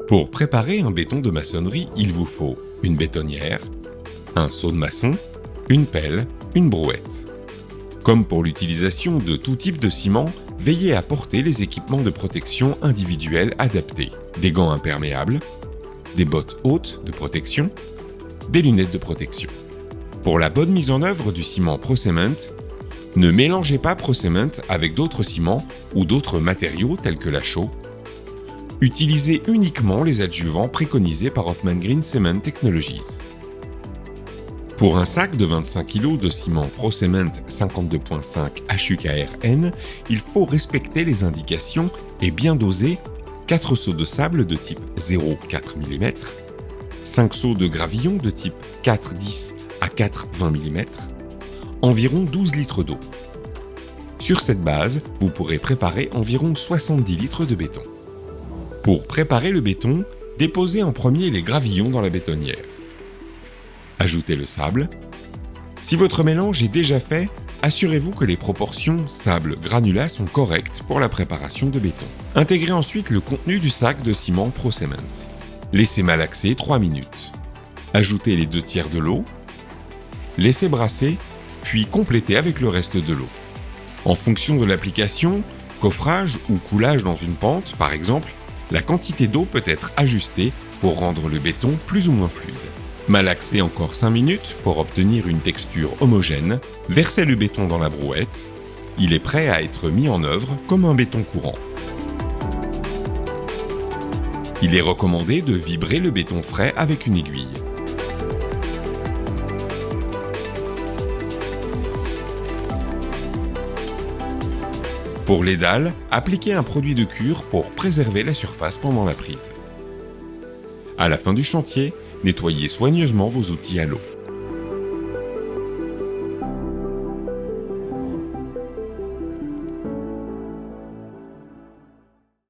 Pour préparer un béton de maçonnerie, il vous faut une bétonnière, un seau de maçon, une pelle, une brouette. Comme pour l'utilisation de tout type de ciment, veillez à porter les équipements de protection individuels adaptés. Des gants imperméables, des bottes hautes de protection, des lunettes de protection. Pour la bonne mise en œuvre du ciment ProCement, ne mélangez pas ProCement avec d'autres ciments ou d'autres matériaux tels que la chaux. Utilisez uniquement les adjuvants préconisés par Hoffman Green Cement Technologies. Pour un sac de 25 kg de ciment ProCement 52.5 HUKRN, il faut respecter les indications et bien doser 4 seaux de sable de type 0,4 mm, 5 seaux de gravillon de type 4,10 à 4,20 mm, environ 12 litres d'eau. Sur cette base, vous pourrez préparer environ 70 litres de béton. Pour préparer le béton, déposez en premier les gravillons dans la bétonnière. Ajoutez le sable. Si votre mélange est déjà fait, assurez-vous que les proportions sable-granulat sont correctes pour la préparation de béton. Intégrez ensuite le contenu du sac de ciment ProCement. Laissez malaxer 3 minutes. Ajoutez les 2 tiers de l'eau. Laissez brasser, puis complétez avec le reste de l'eau. En fonction de l'application, coffrage ou coulage dans une pente par exemple, la quantité d'eau peut être ajustée pour rendre le béton plus ou moins fluide. Malaxez encore 5 minutes pour obtenir une texture homogène, versez le béton dans la brouette. Il est prêt à être mis en œuvre comme un béton courant. Il est recommandé de vibrer le béton frais avec une aiguille. Pour les dalles, appliquez un produit de cure pour préserver la surface pendant la prise. À la fin du chantier, nettoyez soigneusement vos outils à l'eau.